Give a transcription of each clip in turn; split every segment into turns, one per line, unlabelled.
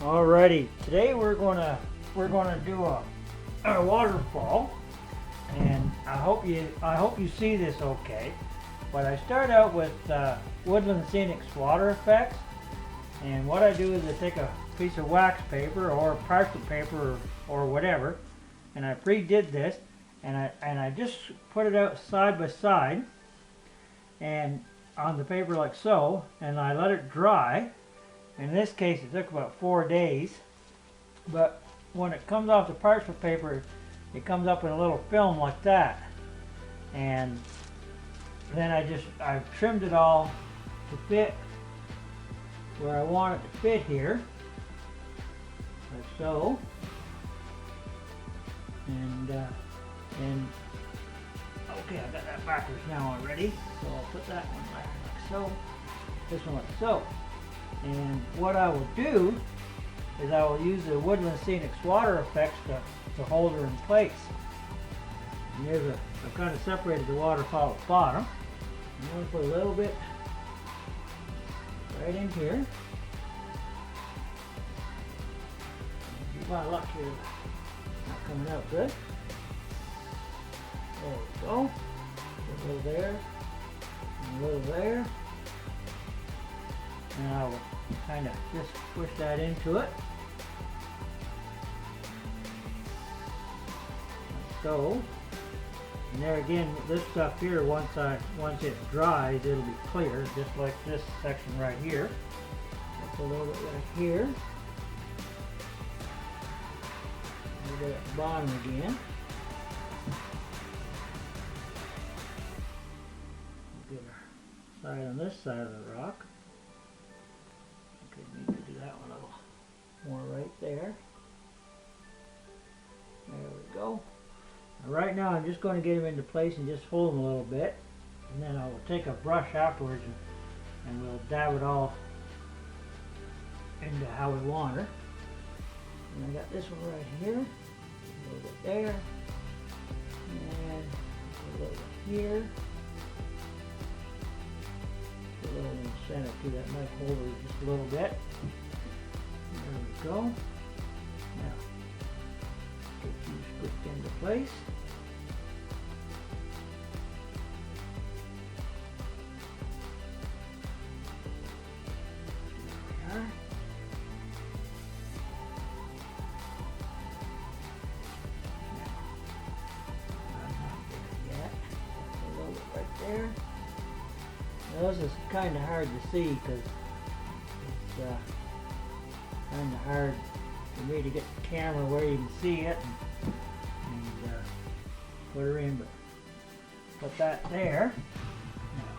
Alrighty, today we're gonna do a waterfall, and I hope you see this okay. But I start out with Woodland Scenics water effects, and what I do is I take a piece of wax paper or parchment paper or whatever, and I pre-did this, and I just put it out side by side, and on the paper like so, and I let it dry. In this case, it took about 4 days, but when it comes off the parchment paper, it comes up in a little film like that. And then I've trimmed it all to fit where I want it to fit here, like so. And okay, I got that backwards now already, so I'll put that one back like so, this one like so. And what I will do is I will use the Woodland Scenics water effects to hold her in place. And I've kind of separated the waterfall at the bottom. I'm going to put a little bit right in here. My luck here, not coming out good. There we go. A little there, and a little there. And I will kind of just push that into it. Like so. And there again, this stuff here, once it dries, it'll be clear, just like this section right here. Just a little bit right here. We'll get at the bottom again. We'll get our side on this side of the rock. Need to do that one a little more right there. There we go. Now right now I'm just going to get him into place and just hold him a little bit, and then I will take a brush afterwards and we'll dab it all into how we want her. And I got this one right here, a little bit there, and a little bit here. A little in the center too, that might hold her just a little bit. There we go. Now, get you scooped into place. There we are. Now, I'm not there yet. Just a little bit right there. Now, this is kind of hard to see because it's kind of hard for me to get the camera where you can see it and put her in, but put that there. Now,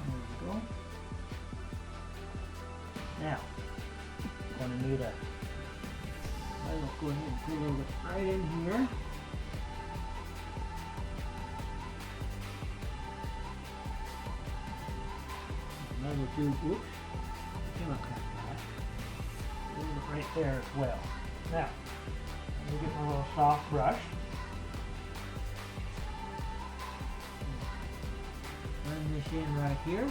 there we go. Now, I'm going to need I will go ahead and put a little bit right in here. Another two, oops, came up kind of bad. A little bit right there as well. Now, let me get my little soft brush. Turn this in right here.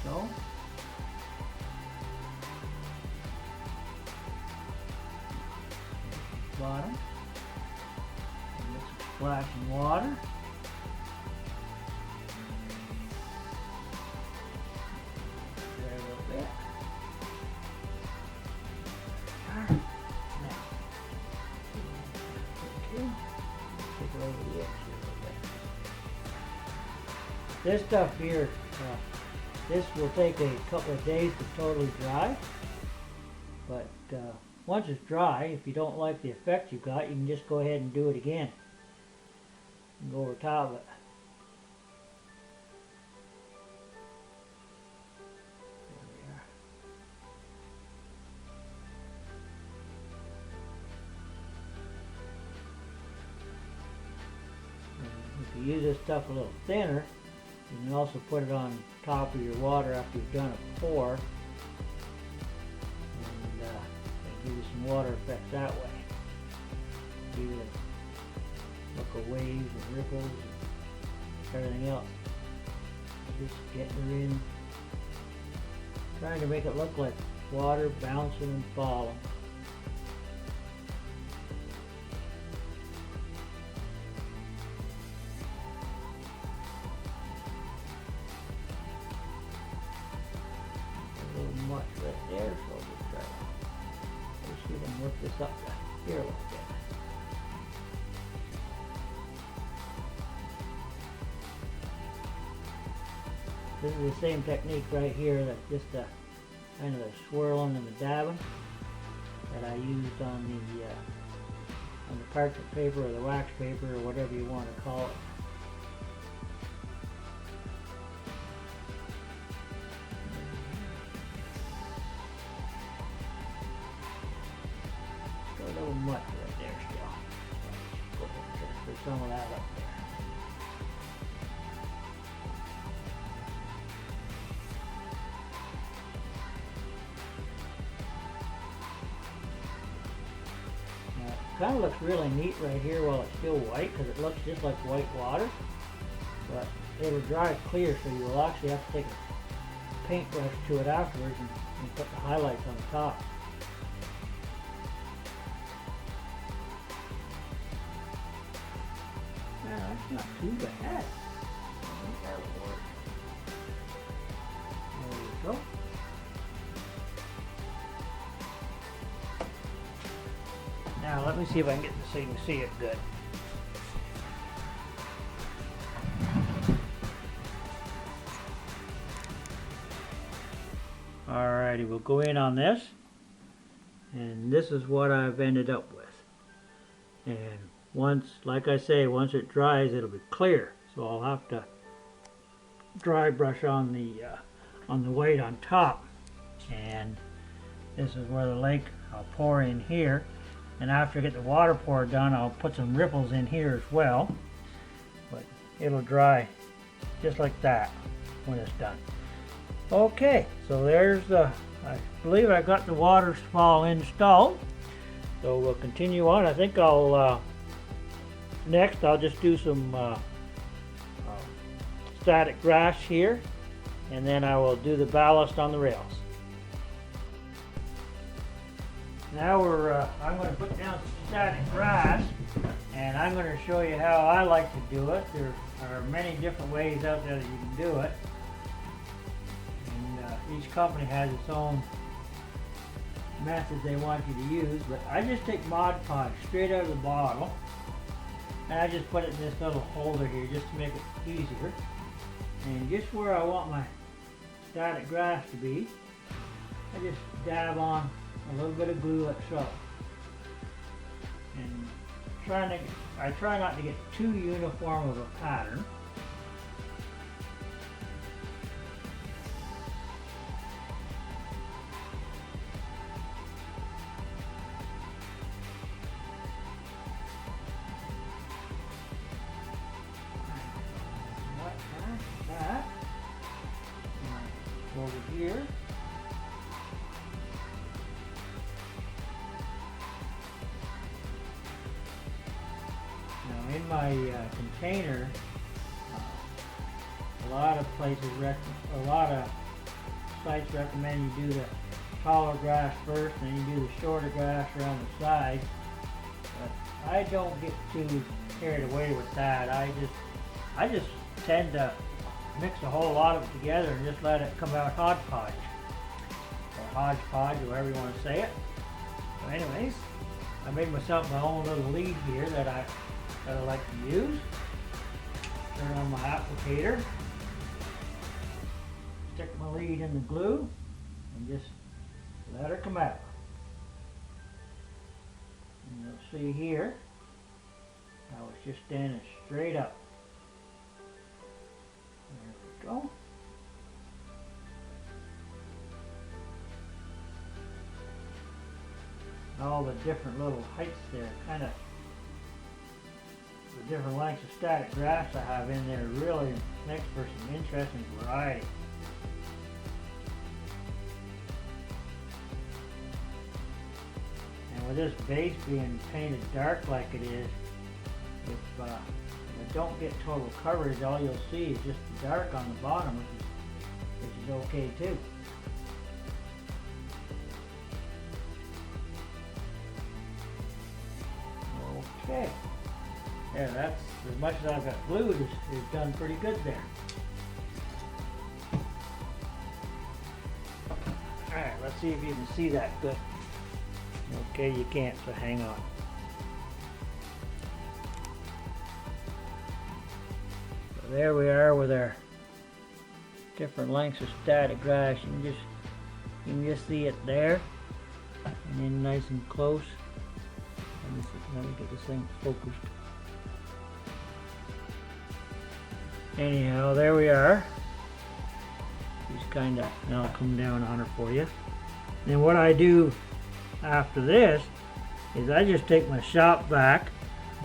So. Bottom. Get some splashing water. This stuff here, this will take a couple of days to totally dry, but once it's dry, if you don't like the effect you got, you can just go ahead and do it again and go over top of it. There we are. If you use this stuff a little thinner, you can also put it on top of your water after you've done it before, and give you some water effects that way. Give you look at waves and ripples and everything else. Just getting her in, trying to make it look like water bouncing and falling. A little much right there, so we'll try to, let's see if I can work this up here a little bit. This is the same technique right here, that's just a kind of a swirling and a dabbing that I used on the parchment paper or the wax paper or whatever you want to call it. Got a little much right there still. Go ahead and transfer some of that up there. Kind of looks really neat right here while it's still white, because it looks just like white water, but it'll dry clear, so you'll actually have to take a paintbrush to it afterwards and put the highlights on the top. Yeah, that's not too bad. I think that'll work. There we go. Now let me see if I can get this so you can see it good. Alrighty, we'll go in on this, and this is what I've ended up with. And once, like I say, once it dries, it'll be clear. So I'll have to dry brush on the white on top. And this is where the lake I'll pour in here. And after I get the water pour done, I'll put some ripples in here as well. But it'll dry just like that when it's done. Okay, so there's the, I believe I got the waterfall installed. So we'll continue on. I think I'll, next I'll just do some static grass here. And then I will do the ballast on the rails. Now I'm going to put down some static grass, and I'm going to show you how I like to do it. There are many different ways out there that you can do it, and each company has its own method they want you to use, but I just take Mod Podge straight out of the bottle, and I just put it in this little holder here just to make it easier. And just where I want my static grass to be, I just dab on a little bit of glue like so. And I try not to get too uniform of a pattern. Like that. And over here. In my container, a lot of sites recommend you do the taller grass first, and you do the shorter grass around the sides. But I don't get too carried away with that. I just tend to mix a whole lot of it together and just let it come out hodgepodge, or hodgepodge, or however you want to say it. So anyways, I made myself my own little lead here that I like to use. Turn on my applicator, stick my lead in the glue, and just let her come out. And you'll see here how it's just standing straight up. There we go. All the different little heights there, kind of the different lengths of static grass I have in there really makes for some interesting variety. And with this base being painted dark like it is, if don't get total coverage, all you'll see is just the dark on the bottom, which is okay too. Okay. Yeah, that's as much as I've got glued is done pretty good there. Alright, let's see if you can see that good. Okay, you can't, so hang on. So there we are with our different lengths of static grass. You can just see it there, and then nice and close. Let me get this thing focused. Anyhow, there we are. Just kind of, and I'll come down on her for you. Then what I do after this is I just take my shop vac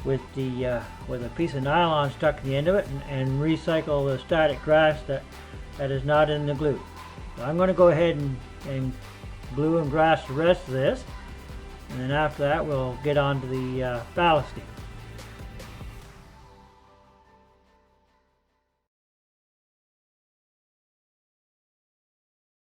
with a piece of nylon stuck in the end of it and recycle the static grass that is not in the glue. So I'm going to go ahead and glue and grass the rest of this, and then after that we'll get on to the ballasting.